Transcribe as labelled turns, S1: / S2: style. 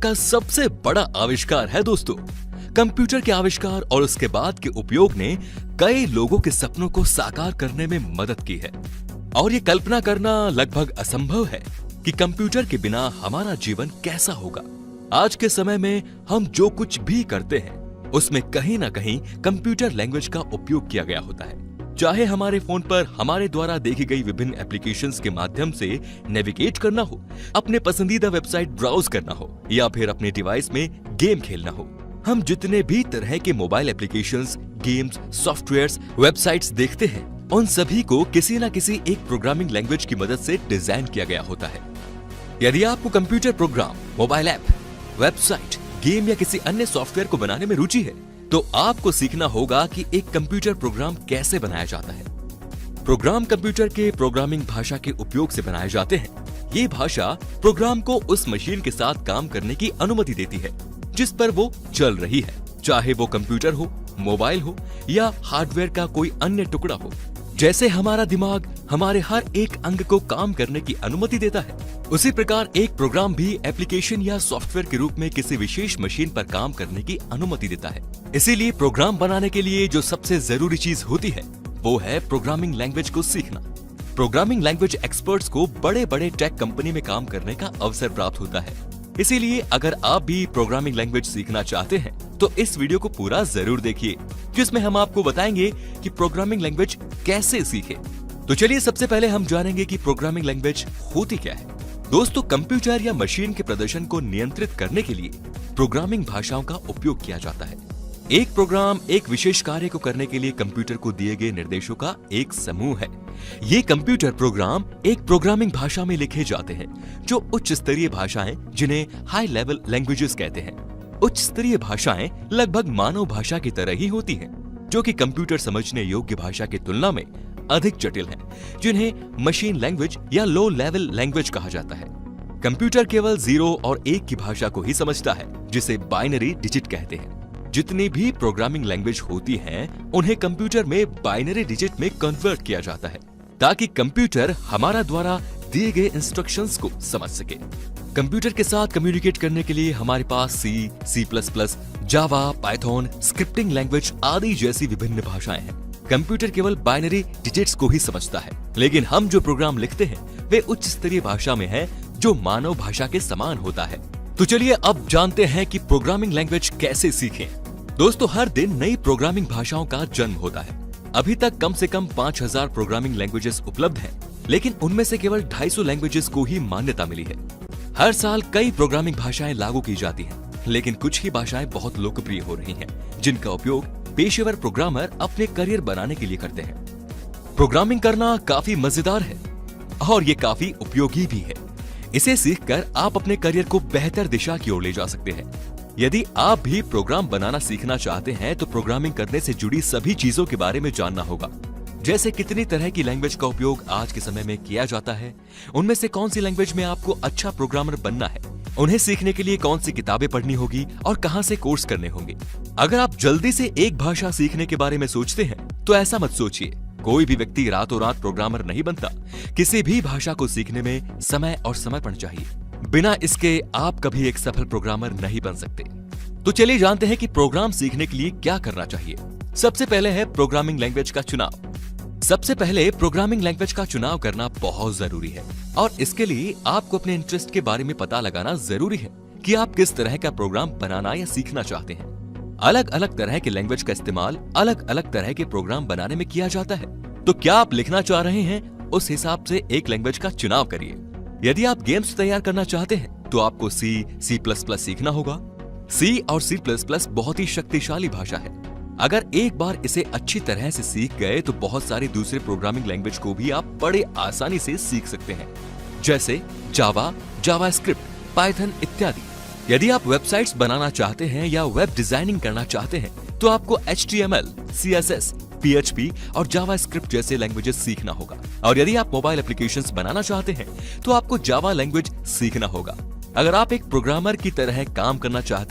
S1: का सबसे बड़ा आविष्कार है दोस्तों। कंप्यूटर के आविष्कार और उसके बाद के उपयोग ने कई लोगों के सपनों को साकार करने में मदद की है और ये कल्पना करना लगभग असंभव है कि कंप्यूटर के बिना हमारा जीवन कैसा होगा। आज के समय में हम जो कुछ भी करते हैं उसमें कहीं ना कहीं कंप्यूटर लैंग्वेज का उपयोग किया गया होता है। चाहे हमारे फोन पर हमारे द्वारा देखी गई विभिन्न एप्लीकेशंस के माध्यम से नेविगेट करना हो, अपने पसंदीदा वेबसाइट ब्राउज करना हो या फिर अपने डिवाइस में गेम खेलना हो। हम जितने भी तरह के mobile applications, games, softwares, websites देखते हैं, उन सभी को किसी न किसी एक प्रोग्रामिंग लैंग्वेज की मदद से डिजाइन किया गया होता है। यदि आपको computer program, mobile app, website, game या किसी अन्य सॉफ्टवेयर को बनाने में रुचि है तो आपको सीखना होगा कि एक कंप्यूटर प्रोग्राम कैसे बनाया जाता है। प्रोग्राम कंप्यूटर के प्रोग्रामिंग भाषा के उपयोग से बनाए जाते हैं। ये भाषा प्रोग्राम को उस मशीन के साथ काम करने की अनुमति देती है जिस पर वो चल रही है, चाहे वो कंप्यूटर हो, मोबाइल हो या हार्डवेयर का कोई अन्य टुकड़ा हो। जैसे हमारा दिमाग हमारे हर एक अंग को काम करने की अनुमति देता है, उसी प्रकार एक प्रोग्राम भी एप्लीकेशन या सॉफ्टवेयर के रूप में किसी विशेष मशीन पर काम करने की अनुमति देता है। इसीलिए प्रोग्राम बनाने के लिए जो सबसे जरूरी चीज होती है वो है प्रोग्रामिंग लैंग्वेज को सीखना। प्रोग्रामिंग लैंग्वेज एक्सपर्ट्स को बड़े बड़े टेक कंपनी में काम करने का अवसर प्राप्त होता है। इसीलिए अगर आप भी प्रोग्रामिंग लैंग्वेज सीखना चाहते हैं तो इस वीडियो को पूरा जरूर देखिए, जिसमें हम आपको बताएंगे कि प्रोग्रामिंग लैंग्वेज कैसे सीखें। तो चलिए सबसे पहले हम जानेंगे कि प्रोग्रामिंग लैंग्वेज होती क्या है। दोस्तों, कंप्यूटर या मशीन के प्रदर्शन को नियंत्रित करने के लिए प्रोग्रामिंग भाषाओं का उपयोग किया जाता है। एक प्रोग्राम एक विशेष कार्य को करने के लिए कंप्यूटर को दिए गए निर्देशों का एक समूह है। ये कंप्यूटर प्रोग्राम एक प्रोग्रामिंग भाषा में लिखे जाते हैं जो उच्च स्तरीय भाषाएं, जिन्हें हाई लेवल लैंग्वेजेस कहते हैं। उच्च स्तरीय भाषाएं लगभग मानव भाषा की तरह ही होती हैं, जो कि कंप्यूटर समझने योग्य भाषा की तुलना में अधिक जटिल हैं, जिन्हें मशीन लैंग्वेज या लो लेवल लैंग्वेज कहा जाता है। कंप्यूटर केवल 0 और 1 की भाषा को ही समझता है, जिसे बाइनरी डिजिट कहते हैं। जितनी भी प्रोग्रामिंग लैंग्वेज होती हैं, उन्हें कंप्यूटर में बाइनरी डिजिट में कन्वर्ट किया जाता है ताकि कंप्यूटर हमारा द्वारा दिए गए इंस्ट्रक्शंस को समझ सके। कंप्यूटर के साथ कम्युनिकेट करने के लिए हमारे पास C++, जावा, पाइथन, स्क्रिप्टिंग लैंग्वेज आदि जैसी विभिन्न भाषाएं हैं। कंप्यूटर केवल बाइनरी डिजिट्स को ही समझता है, लेकिन हम जो प्रोग्राम लिखते हैं वे उच्च स्तरीय भाषा में है जो मानव भाषा के समान होता है। तो चलिए अब जानते हैं कि प्रोग्रामिंग लैंग्वेज कैसे सीखें। दोस्तों, हर दिन नई प्रोग्रामिंग भाषाओं का जन्म होता है। अभी तक कम से कम 5000 प्रोग्रामिंग लैंग्वेजेस उपलब्ध हैं, लेकिन उनमें से केवल 250 लैंग्वेजेस को ही मान्यता मिली है। हर साल कई प्रोग्रामिंग भाषाएं लागू की जाती हैं, लेकिन कुछ ही भाषाएं बहुत लोकप्रिय हो रही हैं, जिनका उपयोग पेशेवर प्रोग्रामर अपने करियर बनाने के लिए करते हैं। प्रोग्रामिंग करना काफी मजेदार है और ये काफी उपयोगी भी है। इसे सीखकर आप अपने करियर को बेहतर दिशा की ओर ले जा सकते हैं। यदि आप भी प्रोग्राम बनाना सीखना चाहते हैं तो प्रोग्रामिंग करने से जुड़ी सभी चीजों के बारे में जानना होगा, जैसे कितनी तरह की लैंग्वेज का उपयोग आज के समय में किया जाता है, उनमें से कौन सी लैंग्वेज में आपको अच्छा प्रोग्रामर बनना है, उन्हें सीखने के लिए कौन सी किताबें पढ़नी होगी और कहां से कोर्स करने होंगे। अगर आप जल्दी से एक भाषा सीखने के बारे में सोचते हैं तो ऐसा मत सोचिए। कोई भी व्यक्ति रातों रात प्रोग्रामर नहीं बनता। किसी भी भाषा को सीखने में समय और समर्पण चाहिए। बिना इसके आप कभी एक सफल प्रोग्रामर नहीं बन सकते। तो चलिए जानते हैं कि प्रोग्राम सीखने के लिए क्या करना चाहिए। सबसे पहले है प्रोग्रामिंग लैंग्वेज का चुनाव। सबसे पहले प्रोग्रामिंग लैंग्वेज का चुनाव करना बहुत जरूरी है और इसके लिए आपको अपने इंटरेस्ट के बारे में पता लगाना जरूरी है कि आप किस तरह का प्रोग्राम बनाना या सीखना चाहते हैं। अलग अलग तरह के लैंग्वेज का इस्तेमाल अलग अलग तरह के प्रोग्राम बनाने में किया जाता है। तो क्या आप लिखना चाह रहे हैं, उस हिसाब से एक लैंग्वेज का चुनाव करिए। यदि आप गेम्स तैयार करना चाहते हैं तो आपको C++ सीखना होगा। C और C++ बहुत ही शक्तिशाली भाषा है। अगर एक बार इसे अच्छी तरह से सीख गए तो बहुत सारे दूसरे प्रोग्रामिंग लैंग्वेज को भी आप बड़े आसानी से सीख सकते हैं, जैसे जावा, जावास्क्रिप्ट, पाइथन इत्यादि। यदि आप वेबसाइट्स बनाना चाहते हैं या वेब डिजाइनिंग करना चाहते हैं तो आपको HTML, CSS, PHP और जावास्क्रिप्ट जैसे लैंग्वेजेस सीखना होगा। और यदि आप मोबाइल एप्लीकेशंस बनाना चाहते हैं तो आपको जावा लैंग्वेज सीखना होगा। अगर आप एक प्रोग्रामर की तरह काम करना चाहते